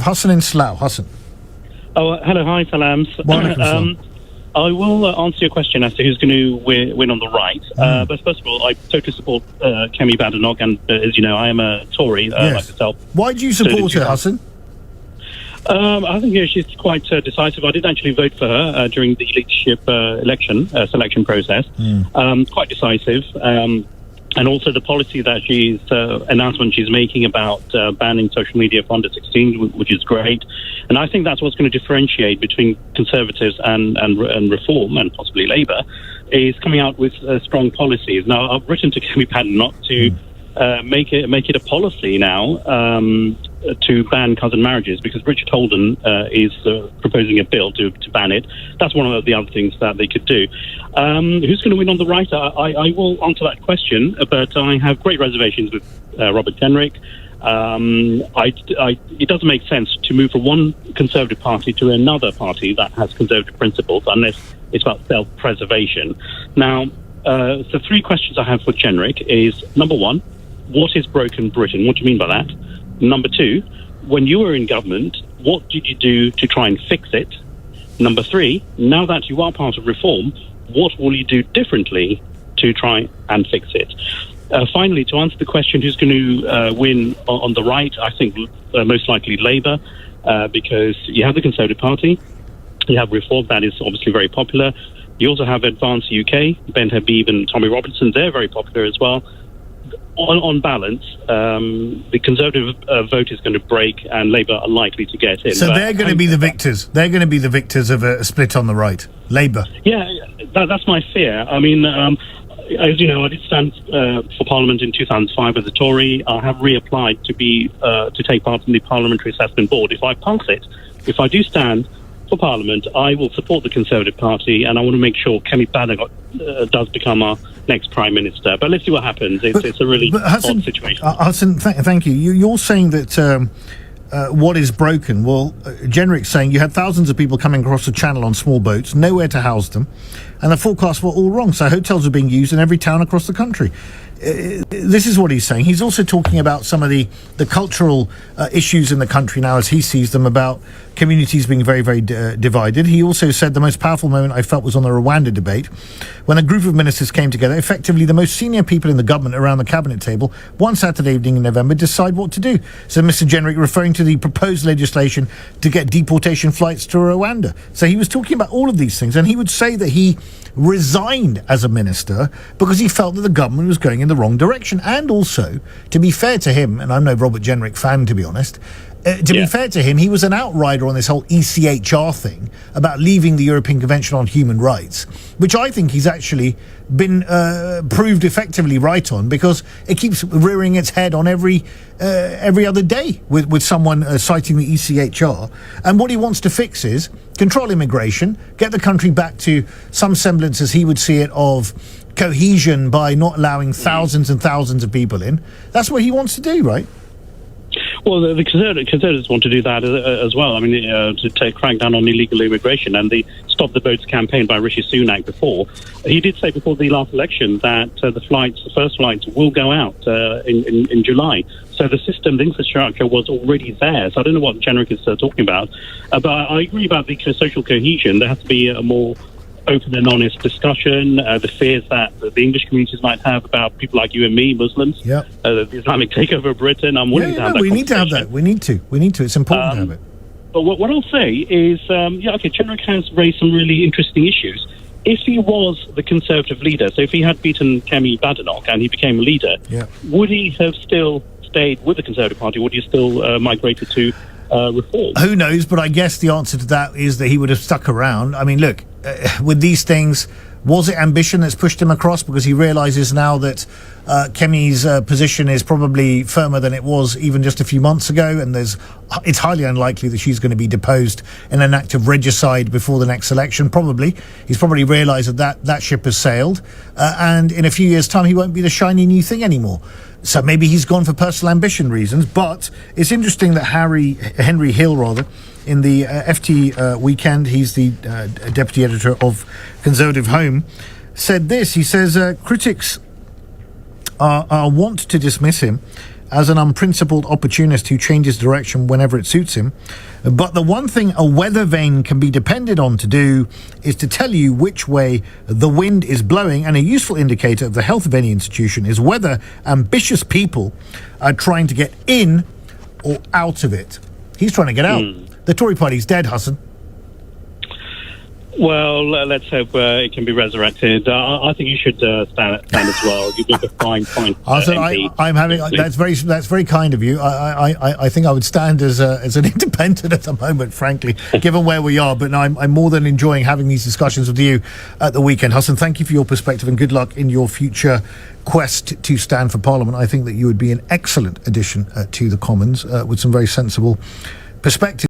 Hassan in Slough. Hassan. Oh, hello, hi, Salams. I will answer your question as to who's going to win on the right. But first of all, I totally support Kemi Badenoch, and as you know, I am a Tory like yourself. Why do you support her, Hassan? I think she's quite decisive. I did actually vote for her during the leadership selection process. Quite decisive. And also the policy that announcement she's making about banning social media for under 16, which is great. And I think that's what's going to differentiate between Conservatives and Reform, and possibly Labour, is coming out with strong policies. Now, I've written to Kemi Badenoch to make it a policy now to ban cousin marriages, because Richard Holden is proposing a bill to ban it. That's one of the other things that they could do. Who's going to win on the right? I will answer that question, but I have great reservations with Robert Jenrick. It doesn't make sense to move from one Conservative party to another party that has Conservative principles unless it's about self-preservation. Now, the three questions I have for Jenrick is, number one, what is broken Britain? What do you mean by that? Number two, when you were in government, what did you do to try and fix it? Number three, now that you are part of Reform, what will you do differently to try and fix it? Finally, to answer the question, who's going to win on the right, I think most likely Labour, because you have the Conservative Party, you have Reform, that is obviously very popular. You also have Advance UK, Ben Habib and Tommy Robinson, they're very popular as well. On balance, the Conservative vote is going to break, and Labour are likely to get in. So they're going to be the victors. They're going to be the victors of a split on the right. Labour. Yeah, that's my fear. I mean, as you know, I did stand for Parliament in 2005 as a Tory. I have reapplied to take part in the Parliamentary Assessment Board. If I pass it, if I do stand for Parliament, I will support the Conservative Party, and I want to make sure Kemi Badenoch does become our next Prime Minister. But let's see what happens. It's a really odd situation. Hassan, thank you. You're saying that what is broken? Well, Jenrick's saying you had thousands of people coming across the channel on small boats, nowhere to house them, and the forecasts were all wrong. So hotels are being used in every town across the country. This is what he's saying. He's also talking about some of the cultural issues in the country now as he sees them, about communities being very, very divided. He also said the most powerful moment I felt was on the Rwanda debate, when a group of ministers came together, effectively the most senior people in the government around the cabinet table, one Saturday evening in November, decide what to do. So Mr. Jenrick referring to the proposed legislation to get deportation flights to Rwanda. So he was talking about all of these things, and he would say that he resigned as a minister because he felt that the government was going in the wrong direction. And also, to be fair to him, and I'm no Robert Jenrick fan, to be honest, be fair to him, he was an outrider on this whole ECHR thing about leaving the European Convention on Human Rights, which I think he's actually been proved effectively right on, because it keeps rearing its head on every other day with someone citing the ECHR. And what he wants to fix is control immigration, get the country back to some semblance, as he would see it, of cohesion by not allowing thousands and thousands of people in. That's what he wants to do, right? Well, the Conservatives want to do that as well. I mean, to crack down on illegal immigration, and the Stop the Boats campaign by Rishi Sunak before. He did say before the last election that the first flights will go out in July. So the system, the infrastructure was already there. So I don't know what Jenrick is talking about. But I agree about the social cohesion. There has to be a more open and honest discussion, the fears that the English communities might have about people like you and me, Muslims, the Islamic takeover of Britain. I'm willing to have that. We need to have that. We need to. It's important to have it. But what I'll say is, Jenrick has raised some really interesting issues. If he was the Conservative leader, so if he had beaten Kemi Badenoch and he became a leader, would he have still stayed with the Conservative Party? Would he still migrated to Reform? Who knows, but I guess the answer to that is that he would have stuck around. I mean, look, with these things, was it ambition that's pushed him across? Because he realises now that Kemi's position is probably firmer than it was even just a few months ago, and it's highly unlikely that she's going to be deposed in an act of regicide before the next election. He's probably realised that ship has sailed, and in a few years' time he won't be the shiny new thing anymore. So maybe he's gone for personal ambition reasons. But it's interesting that Henry Hill, in the FT weekend, he's the deputy editor of Conservative Home, said this. He says critics are want to dismiss him as an unprincipled opportunist who changes direction whenever it suits him. But the one thing a weather vane can be depended on to do is to tell you which way the wind is blowing, and a useful indicator of the health of any institution is whether ambitious people are trying to get in or out of it. He's trying to get out. The Tory party's dead, Hassan. Well, let's hope it can be resurrected. I think you should stand as well. You make a fine point. I'm having that's very kind of you. I think I would stand as an independent at the moment, frankly, given where we are. But no, I'm more than enjoying having these discussions with you at the weekend, Hassan. Thank you for your perspective and good luck in your future quest to stand for Parliament. I think that you would be an excellent addition to the Commons with some very sensible perspective.